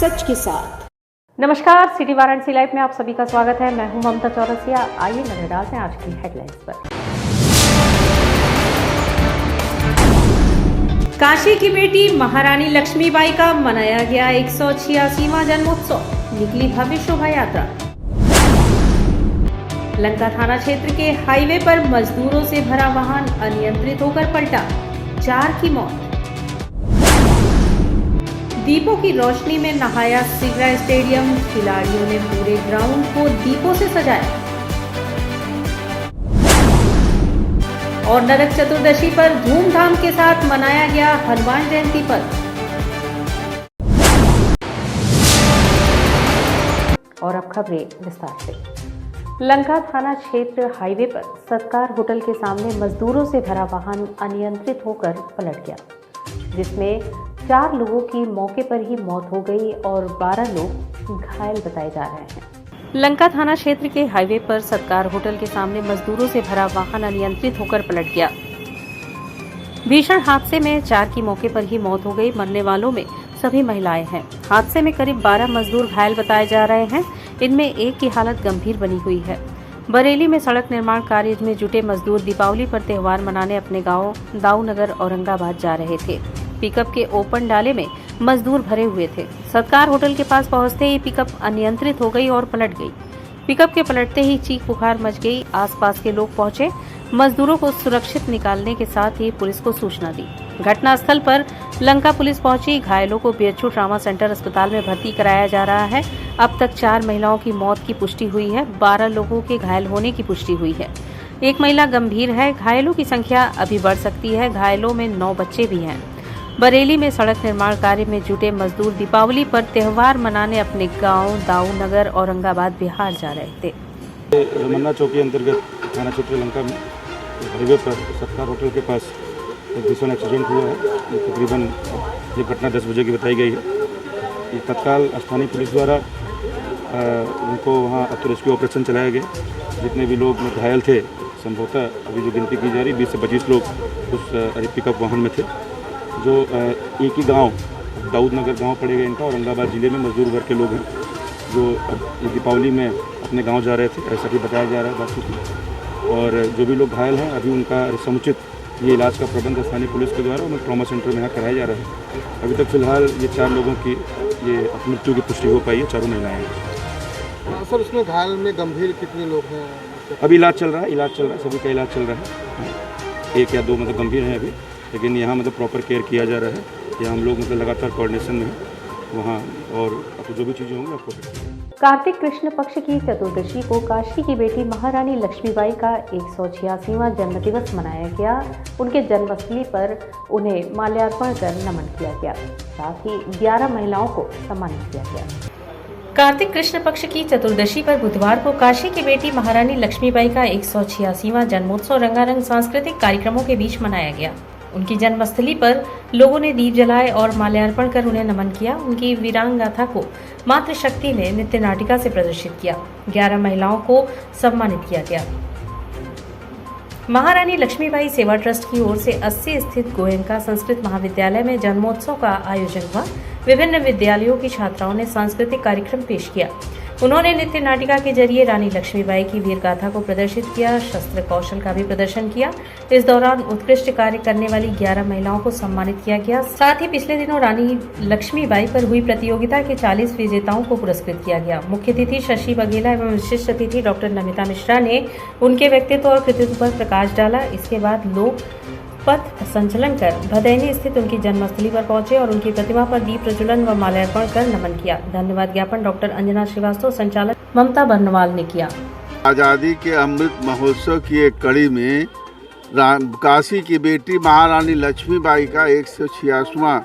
सच के साथ। नमस्कार, सिटी वाराणसी लाइव में आप सभी का स्वागत है। मैं हूं ममता चौरसिया। आइए नजर डालते हैं आज की हेडलाइंस पर। काशी की बेटी महारानी लक्ष्मीबाई का मनाया गया 186वां जन्मोत्सव, निकली भव्य शोभा यात्रा। लंका थाना क्षेत्र के हाईवे पर मजदूरों से भरा वाहन अनियंत्रित होकर पलटा, 4 की मौत। दीपों की रोशनी में नहाया सिगरा स्टेडियम, खिलाड़ियों ने पूरे ग्राउंड को दीपों से सजाया। और नरक चतुर्दशी पर धूमधाम के साथ मनाया गया हनुमान जयंती पर्व। और अब खबरें विस्तार से। लंका थाना क्षेत्र हाईवे पर सत्कार होटल के सामने मजदूरों से भरा वाहन अनियंत्रित होकर पलट गया, जिसमें 4 लोगों की मौके पर ही मौत हो गई और 12 लोग घायल बताए जा रहे हैं। लंका थाना क्षेत्र के हाईवे पर सत्कार होटल के सामने मजदूरों से भरा वाहन अनियंत्रित होकर पलट गया। भीषण हादसे में 4 की मौके पर ही मौत हो गई। मरने वालों में सभी महिलाएं हैं। हादसे में करीब 12 मजदूर घायल बताए जा रहे हैं। इनमें एक की हालत गंभीर बनी हुई है। बरेली में सड़क निर्माण कार्य में जुटे मजदूर दीपावली पर त्योहार मनाने अपने गांव दाऊनगर औरंगाबाद जा रहे थे। पिकअप के ओपन डाले में मजदूर भरे हुए थे। सत्कार होटल के पास पहुंचते ही पिकअप अनियंत्रित हो गई और पलट गई। पिकअप के पलटते ही चीख पुकार मच गई। आसपास के लोग पहुंचे, मजदूरों को सुरक्षित निकालने के साथ ही पुलिस को सूचना दी। घटनास्थल पर लंका पुलिस पहुंची। घायलों को बीएचयू ट्रॉमा सेंटर अस्पताल में भर्ती कराया जा रहा है। अब तक 4 महिलाओं की मौत की पुष्टि हुई है। 12 लोगों के घायल होने की पुष्टि हुई है। एक महिला गंभीर है। घायलों की संख्या अभी बढ़ सकती है। घायलों में 9 बच्चे भी हैं। बरेली में सड़क निर्माण कार्य में जुटे मजदूर दीपावली पर त्योहार मनाने अपने गांव दाऊनगर औरंगाबाद बिहार जा रहे थे। रमन्ना चौकी अंतर्गत थाना क्षेत्र लंका में हाईवे पर सत्कार होटल के पास एक भीषण एक्सीडेंट हुआ है। ये तकरीबन ये घटना 10 बजे की बताई गई है। ये तत्काल स्थानीय पुलिस द्वारा उनको वहाँ रेस्क्यू ऑपरेशन चलाया गया। जितने भी लोग घायल थे, संभवतः अभी जो गिनती की जा रही 20 से 25 लोग उस पिकअप वाहन में थे। जो एक ही गांव दाऊदनगर गांव पड़ेगा इनका, औरंगाबाद जिले में मजदूर वर्ग के लोग हैं जो दीपावली में अपने गांव जा रहे थे, ऐसा भी बताया जा रहा है बातों की। और जो भी लोग घायल हैं अभी उनका समुचित ये इलाज का प्रबंध स्थानीय पुलिस के द्वारा उन्हें ट्रॉमा सेंटर में यहाँ कराया जा रहा है। अभी तक फिलहाल ये 4 लोगों की ये मृत्यु की पुष्टि हो पाई है। 4 महिलाएँ हैं। सर, उसमें घायल में गंभीर कितने लोग हैं? अभी इलाज चल रहा है, सभी का इलाज चल रहा है। 1 या 2 मतलब गंभीर हैं अभी, लेकिन यहाँ मतलब प्रॉपर केयर किया जा रहा है। यहाँ हम लोग मतलब लगातार कोऑर्डिनेशन में हैं वहाँ, और आपको जो भी चीज़ें होंगी आपको। कार्तिक कृष्ण पक्ष की चतुर्दशी को काशी की बेटी महारानी लक्ष्मीबाई का 186वां जन्मदिवस मनाया गया। उनके जन्मस्थली पर उन्हें माल्यार्पण कर नमन किया गया। साथ ही 11 महिलाओं को सम्मानित किया गया। कार्तिक कृष्ण पक्ष की चतुर्दशी पर बुधवार को काशी की बेटी महारानी लक्ष्मीबाई का 186वां जन्मोत्सव रंगारंग सांस्कृतिक कार्यक्रमों के बीच मनाया गया। उनकी जन्मस्थली पर लोगों ने दीप जलाए और माल्यार्पण कर उन्हें नमन किया। उनकी वीरांग गाथा को मातृशक्ति ने नृत्य नाटिका से प्रदर्शित किया। 11 महिलाओं को सम्मानित किया गया। महारानी लक्ष्मीबाई सेवा ट्रस्ट की ओर से 80 स्थित गोयनका संस्कृत महाविद्यालय में जन्मोत्सव का आयोजन हुआ। विभिन्न विद्यालयों की छात्राओं ने सांस्कृतिक कार्यक्रम पेश किया। उन्होंने नृत्य नाटिका के जरिए रानी लक्ष्मीबाई की वीर गाथा को प्रदर्शित किया। शस्त्र कौशल का भी प्रदर्शन किया। इस दौरान उत्कृष्ट कार्य करने वाली 11 महिलाओं को सम्मानित किया गया। साथ ही पिछले दिनों रानी लक्ष्मीबाई पर हुई प्रतियोगिता के 40 विजेताओं को पुरस्कृत किया गया। मुख्य अतिथि शशि बघेला एवं विशिष्ट अतिथि डॉक्टर नमिता मिश्रा ने उनके व्यक्तित्व और कृतित्व पर प्रकाश डाला। इसके बाद लोग पथ संचलन कर भदैनी स्थित उनकी जन्मस्थली पर पहुंचे और उनकी प्रतिमा पर दीप प्रज्वलन व माल्यार्पण कर नमन किया। धन्यवाद ज्ञापन डॉक्टर अंजना श्रीवास्तव, संचालक ममता बर्नवाल ने किया। आज़ादी के अमृत महोत्सव की एक कड़ी में काशी की बेटी महारानी लक्ष्मीबाई का 186वां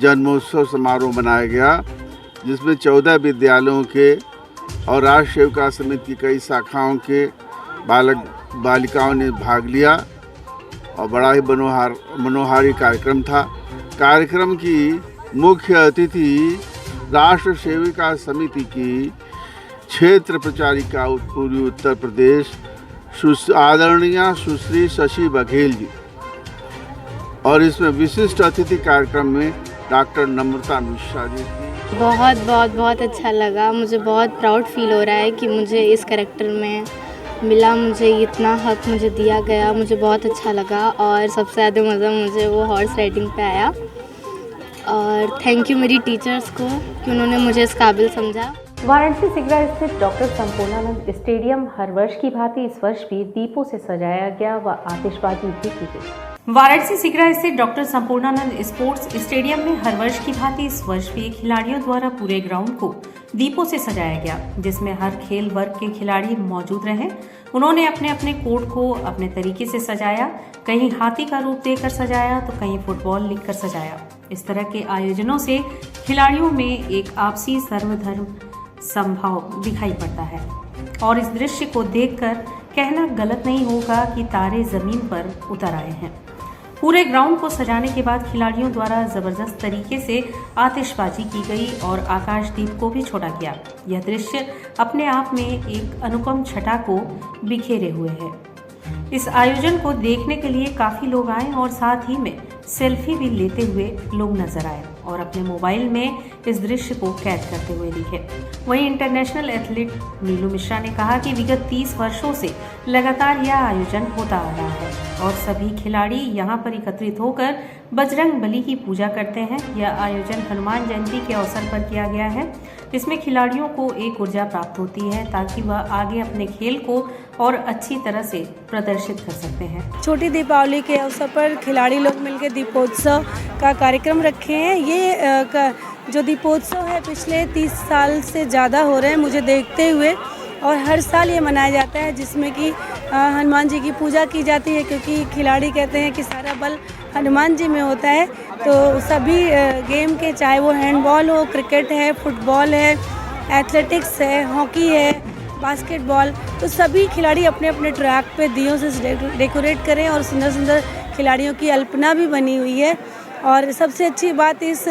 जन्मोत्सव समारोह मनाया गया, जिसमें 14 विद्यालयों के और राष्ट्र सेविका समिति की कई शाखाओं के बालक बालिकाओं ने भाग लिया और बड़ा ही मनोहारी कार्यक्रम था। कार्यक्रम की मुख्य अतिथि राष्ट्र सेविका समिति की क्षेत्र प्रचारिका पूर्वी उत्तर प्रदेश आदरणीय सुश्री शशि बघेल जी, और इसमें विशिष्ट अतिथि कार्यक्रम में डॉक्टर नम्रता मिश्रा जी थी। बहुत बहुत बहुत अच्छा लगा। मुझे बहुत प्राउड फील हो रहा है कि मुझे इस कैरेक्टर में मिला, मुझे इतना हक मुझे दिया गया। मुझे बहुत अच्छा लगा और सबसे ज़्यादा मज़ा मुझे वो हॉर्स राइडिंग पे आया। और थैंक यू मेरी टीचर्स को कि उन्होंने मुझे इस काबिल समझा। वाराणसी सिगरा स्थित डॉक्टर संपूर्णानंद स्टेडियम हर वर्ष की भांति इस वर्ष भी दीपों से सजाया गया व आतिशबाजी भी की गई। वाराणसी सिगरा स्थित डॉक्टर संपूर्णानंद स्पोर्ट्स स्टेडियम में हर वर्ष की भांति इस वर्ष भी खिलाड़ियों द्वारा पूरे ग्राउंड को दीपों से सजाया गया, जिसमें हर खेल वर्ग के खिलाड़ी मौजूद रहे। उन्होंने अपने अपने कोर्ट को अपने तरीके से सजाया, कहीं हाथी का रूप देकर सजाया तो कहीं फुटबॉल लिखकर सजाया। इस तरह के आयोजनों से खिलाड़ियों में एक आपसी सर्वधर्म संभाव दिखाई पड़ता है और इस दृश्य को देखकर कहना गलत नहीं होगा कि तारे जमीन पर उतर आए हैं। पूरे ग्राउंड को सजाने के बाद खिलाड़ियों द्वारा जबरदस्त तरीके से आतिशबाजी की गई और आकाशदीप को भी छोड़ा गया। यह दृश्य अपने आप में एक अनुपम छटा को बिखेरे हुए है। इस आयोजन को देखने के लिए काफी लोग आए और साथ ही में सेल्फी भी लेते हुए लोग नजर आए और अपने मोबाइल में इस दृश्य को कैद करते हुए दिखे। वहीं इंटरनेशनल एथलीट नीलू मिश्रा ने कहा कि विगत 30 वर्षों से लगातार यह आयोजन होता आ रहा है और सभी खिलाड़ी यहां पर एकत्रित होकर बजरंग बली की पूजा करते हैं। यह आयोजन हनुमान जयंती के अवसर पर किया गया है। इसमें खिलाड़ियों को एक ऊर्जा प्राप्त होती है ताकि वह आगे अपने खेल को और अच्छी तरह से प्रदर्शित कर सकते हैं। छोटी दीपावली के अवसर पर खिलाड़ी लोग मिलकर दीपोत्सव का कार्यक्रम रखे हैं। ये जो दीपोत्सव है पिछले 30 साल से ज़्यादा हो रहे हैं मुझे देखते हुए, और हर साल ये मनाया जाता है जिसमें कि हनुमान जी की पूजा की जाती है, क्योंकि खिलाड़ी कहते हैं कि सारा बल हनुमान जी में होता है। तो सभी गेम के, चाहे वो हैंडबॉल हो, क्रिकेट है, फुटबॉल है, एथलेटिक्स है, हॉकी है, बास्केटबॉल, तो सभी खिलाड़ी अपने अपने ट्रैक पे दियों से डेकोरेट करें और सुंदर सुंदर खिलाड़ियों की अल्पना भी बनी हुई है। और सबसे अच्छी बात इस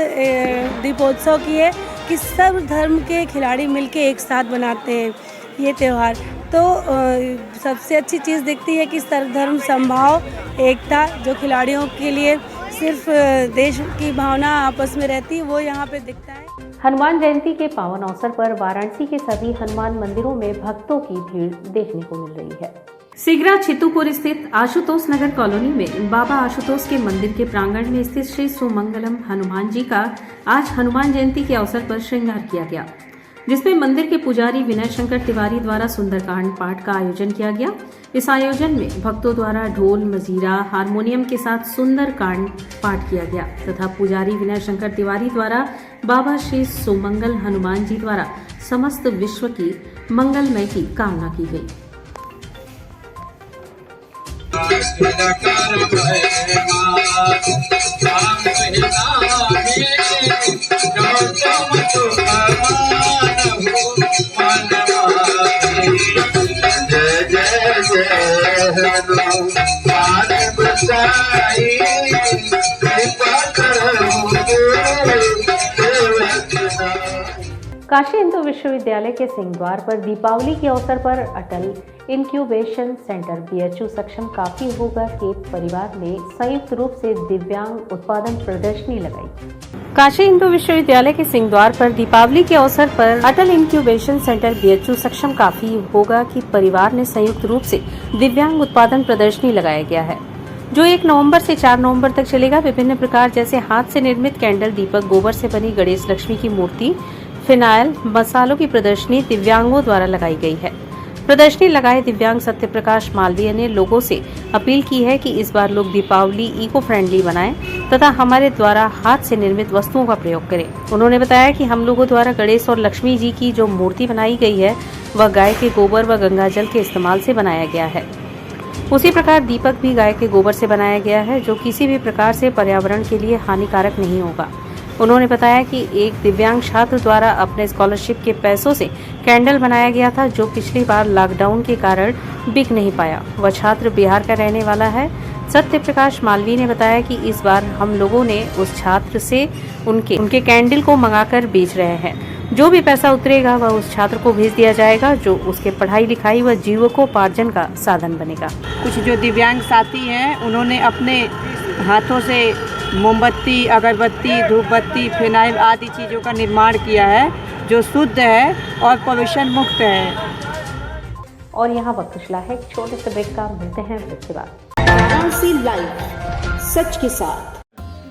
दीपोत्सव की है कि सब धर्म के खिलाड़ी मिलके एक साथ बनाते हैं ये त्यौहार। तो सबसे अच्छी चीज़ दिखती है कि सर्वधर्म समभाव, एकता, जो खिलाड़ियों के लिए सिर्फ देश की भावना आपस में रहती है, वो यहाँ पे दिखता है। हनुमान जयंती के पावन अवसर पर वाराणसी के सभी हनुमान मंदिरों में भक्तों की भीड़ देखने को मिल रही है। सिगरा चित्तूपुर स्थित आशुतोष नगर कॉलोनी में बाबा आशुतोष के मंदिर के प्रांगण में स्थित श्री सुमंगलम हनुमान जी का आज हनुमान जयंती के अवसर पर श्रृंगार किया गया, जिसमें मंदिर के पुजारी विनय शंकर तिवारी द्वारा सुंदरकांड पाठ का आयोजन किया गया। इस आयोजन में भक्तों द्वारा ढोल, मजीरा, हारमोनियम के साथ सुंदरकांड पाठ किया गया तथा पुजारी विनय शंकर तिवारी द्वारा बाबा श्री सुमंगल हनुमान जी द्वारा समस्त विश्व की मंगलमय की कामना की गई। काशी हिंदू विश्वविद्यालय के सिंह द्वार पर दीपावली के अवसर पर अटल इंक्यूबेशन सेंटर बीएचयू सक्षम काफी होगा के परिवार ने संयुक्त रूप से दिव्यांग उत्पादन प्रदर्शनी लगाई। काशी हिंदू विश्वविद्यालय के सिंह द्वार पर दीपावली के अवसर पर अटल इंक्यूबेशन सेंटर बीएचयू सक्षम काफी होगा की परिवार ने संयुक्त रूप से दिव्यांग उत्पादन प्रदर्शनी लगाया गया है, जो 1 नवंबर से 4 नवंबर तक चलेगा। विभिन्न प्रकार जैसे हाथ से निर्मित कैंडल, दीपक, गोबर से बनी गणेश लक्ष्मी की मूर्ति, फिनाइल, मसालों की प्रदर्शनी दिव्यांगों द्वारा लगाई गई है। प्रदर्शनी लगाए दिव्यांग सत्य प्रकाश मालवीय ने लोगों से अपील की है कि इस बार लोग दीपावली इको फ्रेंडली बनाएं तथा हमारे द्वारा हाथ से निर्मित वस्तुओं का प्रयोग करें। उन्होंने बताया कि हम लोगों द्वारा गणेश और लक्ष्मी जी की जो मूर्ति बनाई गई है वह गाय के गोबर व गंगा जल के इस्तेमाल से बनाया गया है। उसी प्रकार दीपक भी गाय के गोबर से बनाया गया है, जो किसी भी प्रकार से पर्यावरण के लिए हानिकारक नहीं होगा। उन्होंने बताया कि एक दिव्यांग छात्र द्वारा अपने स्कॉलरशिप के पैसों से कैंडल बनाया गया था, जो पिछली बार लॉकडाउन के कारण बिक नहीं पाया। वह छात्र बिहार का रहने वाला है। सत्य प्रकाश मालवीय ने बताया कि इस बार हम लोगों ने उस छात्र से उनके कैंडल को मंगाकर बेच रहे हैं। जो भी पैसा उतरेगा वह उस छात्र को भेज दिया जाएगा, जो उसके पढ़ाई लिखाई व जीविकोपार्जन का साधन बनेगा। कुछ जो दिव्यांग साथी हैं उन्होंने अपने हाथों से मोमबत्ती, अगरबत्ती, धूपबत्ती, फिनाइल आदि चीज़ों का निर्माण किया है जो शुद्ध है और पॉल्यूशन मुक्त है। और यहाँ वक्त चला है एक छोटे से ब्रेक का, मिलते हैं ब्रेक के बाद। वाराणसी लाइव, सच के साथ।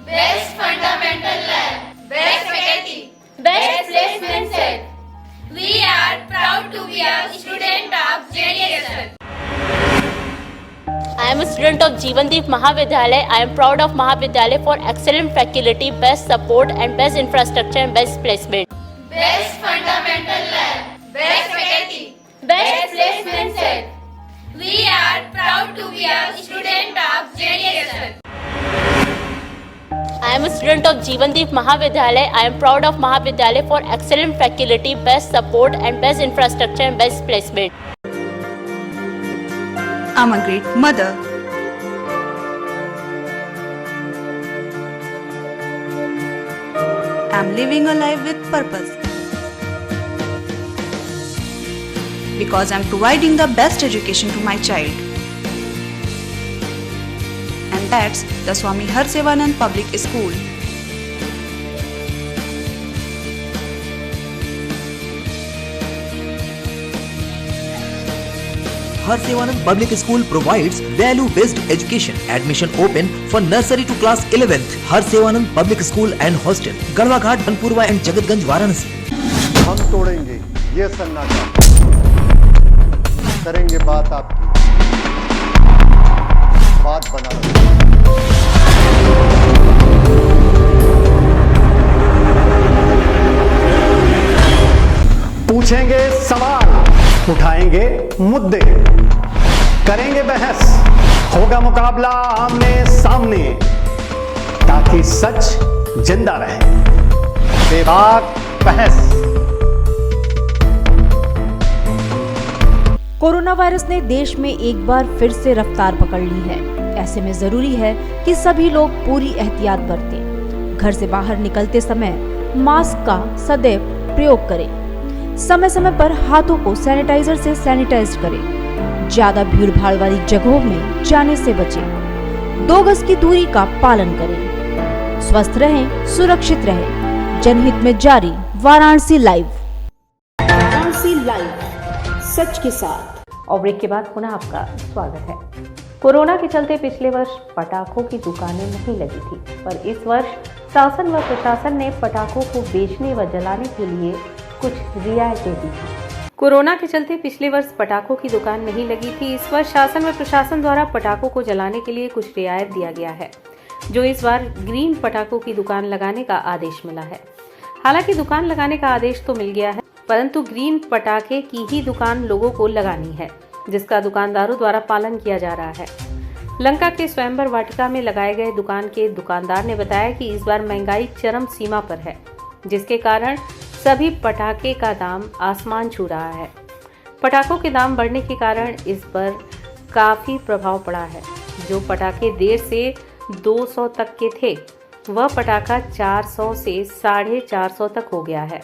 Best fundamental lab, best faculty, best placement set. We are proud to be a student of JDSN. I am a student of Jeevandeep Mahavidyalaya. I am proud of Mahavidyalaya for excellent faculty, best support and best infrastructure and best placement. Best fundamental lab, best faculty, best placement set. We are proud to be a student of JDSN. I am a student of Jeevandeep Mahavidyalaya. I am proud of Mahavidyalaya for excellent faculty, best support and best infrastructure and best placement. I'm a great mother. I'm living a life with purpose. Because I'm providing the best education to my child. And that's the Swami Harsevanand Public School. Harsevanand Public School provides value-based education. Admission open for nursery to class 11th. Harsevanand Public School and Hostel, Garwa Ghat, Banpurwa and Jagatganj, Varanasi. हम तोड़ेंगे ये सन्नाटा, करेंगे बात आपकी, बात बना पूछेंगे सवाल, उठाएंगे मुद्दे, करेंगे बहस, होगा मुकाबला आमने सामने, ताकि सच जिंदा रहे। बेबाक बहस। कोरोना वायरस ने देश में एक बार फिर से रफ्तार पकड़ ली है। ऐसे में जरूरी है कि सभी लोग पूरी एहतियात बरतें। घर से बाहर निकलते समय मास्क का सदैव प्रयोग करें। समय समय पर हाथों को सैनिटाइजर से सैनिटाइज करें। ज्यादा भीड़ भाड़ वाली जगहों में जाने से बचें। 2 गज की दूरी का पालन करें। स्वस्थ रहें, सुरक्षित रहें। जनहित में जारी वाराणसी लाइव। वाराणसी लाइव, सच के साथ। और ब्रेक के बाद पुनः आपका स्वागत है। कोरोना के चलते पिछले वर्ष पटाखों की दुकानें नहीं लगी थी, पर इस वर्ष शासन व प्रशासन ने पटाखों को बेचने व जलाने के लिए कुछ रियायतें दी थी। कोरोना के चलते पिछले वर्ष पटाखों की दुकान नहीं लगी थी। इस वर्ष शासन व प्रशासन द्वारा पटाखों को जलाने के लिए कुछ रियायत दिया गया है, जो इस बार ग्रीन पटाखों की दुकान लगाने का आदेश मिला है। हालांकि दुकान लगाने का आदेश तो मिल गया है, परंतु ग्रीन पटाखे की ही दुकान लोगों को लगानी है, जिसका दुकानदारों द्वारा पालन किया जा रहा है। लंका के स्वयंवर वाटिका में लगाए गए दुकान के दुकानदार ने बताया कि इस बार महंगाई चरम सीमा पर है, जिसके कारण सभी पटाखे का दाम आसमान छू रहा है। पटाखों के दाम बढ़ने के कारण इस पर काफ़ी प्रभाव पड़ा है। जो पटाखे 150 से 200 तक के थे, वह पटाखा 400 से 450 तक हो गया है।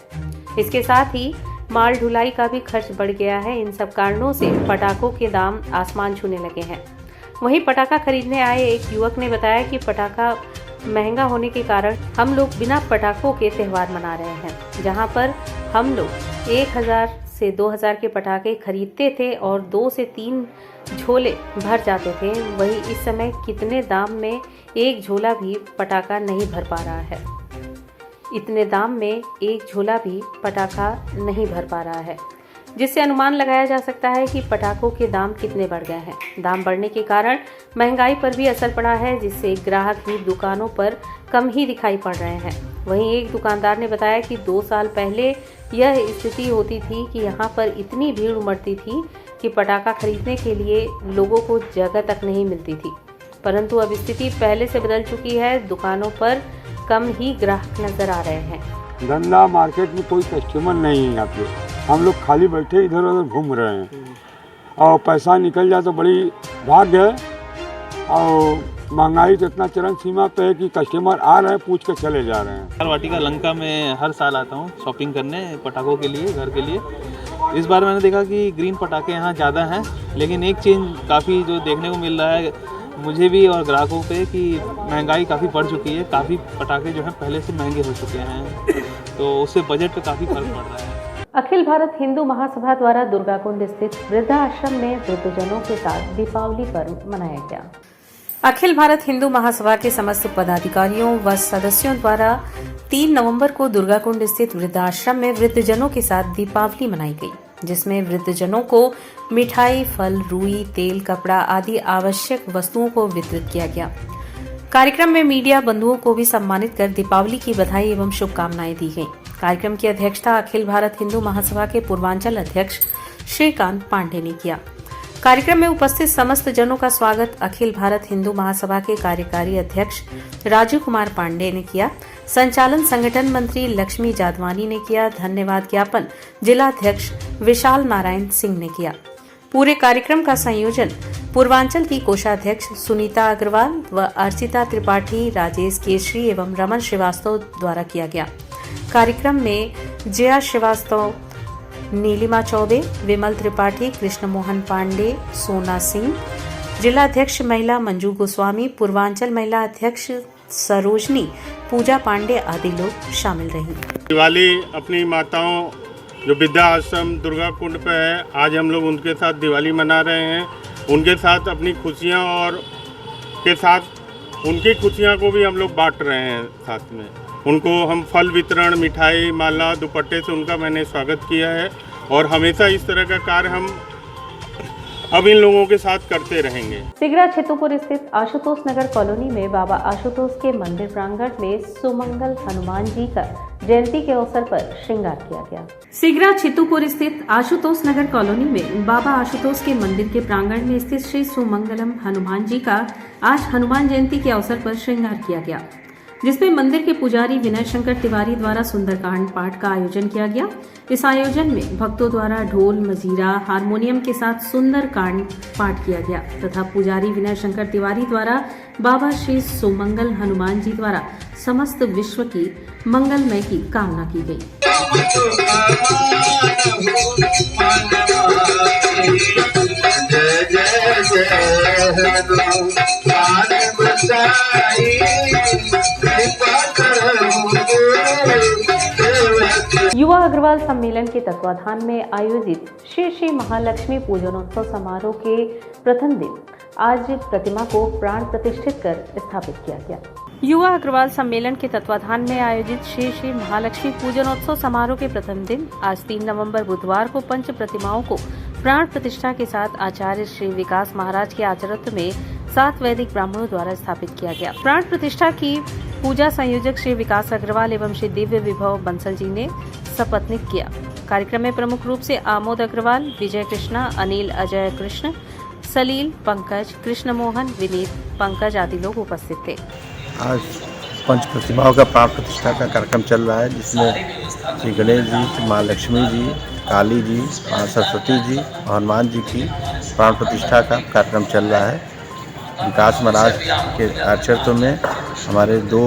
इसके साथ ही माल ढुलाई का भी खर्च बढ़ गया है। इन सब कारणों से पटाखों के दाम आसमान छूने लगे हैं। वहीं पटाखा खरीदने आए एक युवक ने बताया कि पटाखा महंगा होने के कारण हम लोग बिना पटाखों के त्यौहार मना रहे हैं। जहां पर हम लोग 1000 से 2000 के पटाखे खरीदते थे और 2 से 3 झोले भर जाते थे, वही इस समय कितने दाम में एक झोला भी पटाखा नहीं भर पा रहा है। इतने दाम में एक झोला भी पटाखा नहीं भर पा रहा है, जिससे अनुमान लगाया जा सकता है कि पटाखों के दाम कितने बढ़ गए हैं। दाम बढ़ने के कारण महंगाई पर भी असर पड़ा है, जिससे ग्राहक भी दुकानों पर कम ही दिखाई पड़ रहे हैं। वहीं एक दुकानदार ने बताया कि 2 साल पहले यह स्थिति होती थी कि यहाँ पर इतनी भीड़ उमड़ती थी कि पटाखा खरीदने के लिए लोगों को जगह तक नहीं मिलती थी, परंतु अब स्थिति पहले से बदल चुकी है। दुकानों पर कम ही ग्राहक नजर आ रहे हैं। धंधा मार्केट में कोई कस्टमर नहीं है यहाँ पे। हम लोग खाली बैठे इधर उधर घूम रहे हैं और पैसा निकल जाए तो बड़ी भाग्य है। और महंगाई तो इतना चरम सीमा पे है कि कस्टमर आ रहे हैं, पूछ के चले जा रहे हैं। वाटिका लंका में हर साल आता हूँ शॉपिंग करने पटाखों के लिए, घर के लिए। इस बार मैंने देखा कि ग्रीन पटाखे यहाँ ज़्यादा हैं, लेकिन एक चीज़ काफ़ी जो देखने को मिल रहा है, मुझे भी और ग्राहकों पे कि महंगाई काफ़ी बढ़ चुकी है, काफ़ी पटाखे जो हैं पहले से महंगे हो चुके हैं, तो उससे बजट पे काफ़ी फर्क पड़ रहा है। अखिल भारत हिंदू महासभा द्वारा दुर्गाकुंड स्थित वृद्धाश्रम में वृद्धजनों के साथ दीपावली पर्व मनाया गया। अखिल भारत हिंदू महासभा के समस्त पदाधिकारियों व सदस्यों द्वारा 3 नवंबर को दुर्गाकुंड स्थित वृद्धाश्रम में वृद्धजनों के साथ दीपावली मनाई गई, जिसमें वृद्धजनों को मिठाई, फल, रुई, तेल, कपड़ा आदि आवश्यक वस्तुओं को वितरित किया गया। कार्यक्रम में मीडिया बंधुओं को भी सम्मानित कर दीपावली की बधाई एवं शुभकामनाएं दी गईं। कार्यक्रम की अध्यक्षता अखिल भारत हिंदू महासभा के पूर्वांचल अध्यक्ष श्रीकांत पांडे ने किया। कार्यक्रम में उपस्थित समस्त जनों का स्वागत अखिल भारत हिंदू महासभा के कार्यकारी अध्यक्ष राजीव कुमार पांडे ने किया। संचालन संगठन मंत्री लक्ष्मी जादवानी ने किया। धन्यवाद ज्ञापन जिला अध्यक्ष विशाल नारायण सिंह ने किया। पूरे कार्यक्रम का संयोजन पूर्वांचल की कोषाध्यक्ष सुनीता अग्रवाल व अर्चिता त्रिपाठी, राजेश केशरी एवं रमन श्रीवास्तव द्वारा किया गया। कार्यक्रम में जया श्रीवास्तव, नीलिमा चौबे, विमल त्रिपाठी, कृष्ण मोहन पांडे, सोना सिंह, जिला अध्यक्ष महिला मंजू गोस्वामी, पूर्वांचल महिला अध्यक्ष सरोजनी, पूजा पांडे आदि लोग शामिल रही। दिवाली अपनी माताओं जो वृद्धा आश्रम दुर्गा कुंड पे है, आज हम लोग उनके साथ दिवाली मना रहे हैं। उनके साथ अपनी खुशियाँ और के साथ उनकी खुशियाँ को भी हम लोग बांट रहे हैं। साथ में उनको हम फल वितरण, मिठाई, माला, दुपट्टे से उनका मैंने स्वागत किया है और हमेशा इस तरह का कार्य हम अब इन लोगों के साथ करते रहेंगे। सिगरा छितुपुर स्थित आशुतोष नगर कॉलोनी में बाबा आशुतोष के मंदिर प्रांगण में सुमंगल हनुमान जी का जयंती के अवसर पर श्रृंगार किया गया। सिगरा छितुपुर स्थित आशुतोष नगर कॉलोनी में बाबा आशुतोष के मंदिर के प्रांगण में स्थित श्री सुमंगलम हनुमान जी का आज हनुमान जयंती के अवसर पर श्रृंगार किया गया, जिसमें मंदिर के पुजारी विनय शंकर तिवारी द्वारा सुंदरकांड पाठ का आयोजन किया गया। इस आयोजन में भक्तों द्वारा ढोल, मजीरा, हारमोनियम के साथ सुंदरकांड पाठ किया गया तथा पुजारी विनय शंकर तिवारी द्वारा बाबा श्री सुमंगल हनुमान जी द्वारा समस्त विश्व की मंगलमय की कामना की गई। युवा अग्रवाल सम्मेलन के तत्वाधान में आयोजित श्री श्री महालक्ष्मी पूजनोत्सव समारोह के प्रथम दिन आज प्रतिमा को प्राण प्रतिष्ठित कर स्थापित किया गया। युवा अग्रवाल सम्मेलन के तत्वाधान में आयोजित श्री श्री महालक्ष्मी पूजनोत्सव समारोह के प्रथम दिन आज 3 नवंबर बुधवार को पंच प्रतिमाओं को प्राण प्रतिष्ठा के साथ आचार्य श्री विकास महाराज के आचार्यत्व में 7 वैदिक ब्राह्मणों द्वारा स्थापित किया गया। प्राण प्रतिष्ठा की पूजा संयोजक श्री विकास अग्रवाल एवं श्री दिव्य विभव बंसल जी ने सपत्नीक किया। कार्यक्रम में प्रमुख रूप से आमोद अग्रवाल, विजय कृष्णा, अनिल अजय कृष्ण, सलील, पंकज, कृष्ण मोहन, विनीत, पंकज आदि लोग उपस्थित थे। आज पंच प्रतिमाओं का प्राण प्रतिष्ठा का कार्यक्रम चल रहा है, जिसमें श्री गणेश जी, माँ लक्ष्मी जी, काली जी, माँ सरस्वती जी, हनुमान जी की प्राण प्रतिष्ठा का कार्यक्रम चल रहा है। विकास महाराज के आचार्यत्व में हमारे 2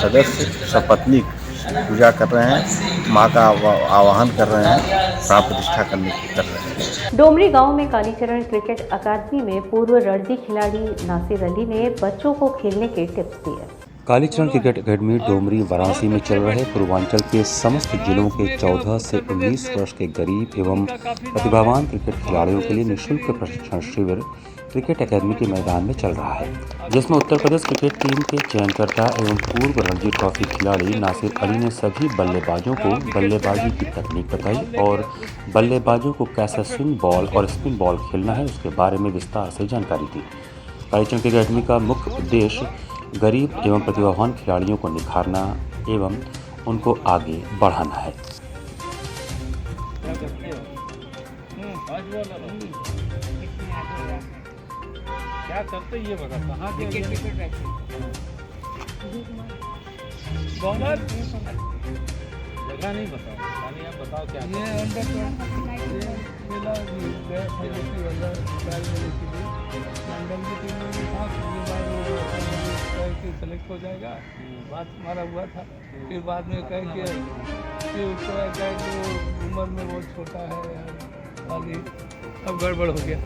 सदस्य सपत्नीक पूजा कर रहे हैं, माँ का आवाहन कर रहे हैं, प्राण प्रतिष्ठा कर रहे हैं। डोमरी गांव में कालीचरण क्रिकेट अकादमी में पूर्व रणजी खिलाड़ी नासिर अली ने बच्चों को खेलने के टिप्स दिए। कालीचरण क्रिकेट अकादमी डोमरी वाराणसी में चल रहे पूर्वांचल के समस्त जिलों के 14 से 19 वर्ष के गरीब एवं प्रतिभावान क्रिकेट खिलाड़ियों के लिए निःशुल्क प्रशिक्षण शिविर क्रिकेट अकादमी के मैदान में चल रहा है, जिसमें उत्तर प्रदेश क्रिकेट टीम के चयनकर्ता एवं पूर्व रणजी ट्रॉफी खिलाड़ी नासिर अली ने सभी बल्लेबाजों को बल्लेबाजी की तकनीक बताई और बल्लेबाजों को कैसे स्विंग बॉल और स्पिन बॉल खेलना है उसके बारे में विस्तार से जानकारी दी। कालीचरण क्रिकेट अकादमी का मुख्य उद्देश्य गरीब एवं प्रतिभावान खिलाड़ियों को निखारना एवं उनको आगे बढ़ाना है। क्या करते ये बता कहाँ जगह नहीं बताओ, खाली आप बताओ क्या ये अंडर सेलेक्ट हो जाएगा। बात हमारा हुआ था, फिर बाद में कह के उसको कह कि वो उम्र में बहुत छोटा है यार, अब गड़बड़ हो गया।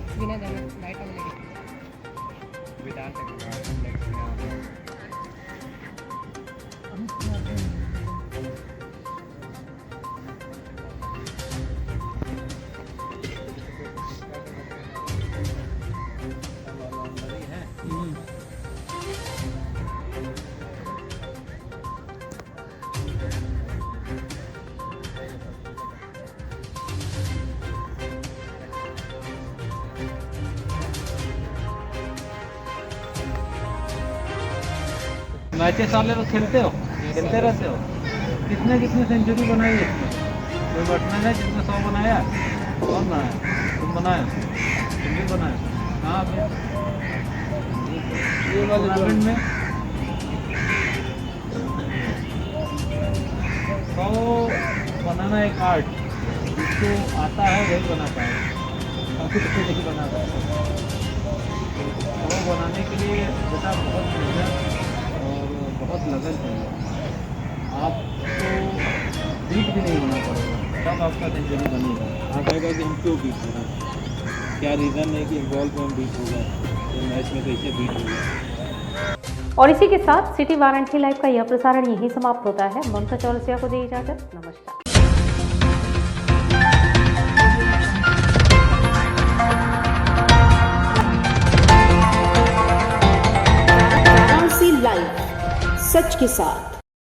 मैचेस वाले लोग खेलते रहते हो कितने सेंचुरी बनाई है इसमें? कोई बैट्समैन है जिसने 100 बनाया? कौन बनाया? तुम बनाए? तुम भी बनाए? कहाँ पे? ये वाले टूर्नामेंट में 100 बनाना एक आर्ट, जिसको आता है वही बनाता है, काफ़ी अच्छे नहीं बनाता है। वो बनाने के लिए बेटा बहुत मेहनत और बहुत लगन चाहिए। आपको बीट भी नहीं होना पड़ेगा तब आपका सेंचुरी बनेगा। आप कहेगा कि हम क्यों बीट हो रहे हैं, क्या रीज़न है कि बॉल पे हम बीट हो गए, तो मैच में कैसे बीट हो गए। और इसी के साथ सिटी वारंटी लाइव का यह प्रसारण यहीं समाप्त होता है। ममता चौरसिया को दी इजाजत। नमस्कार। लाइव सच के साथ।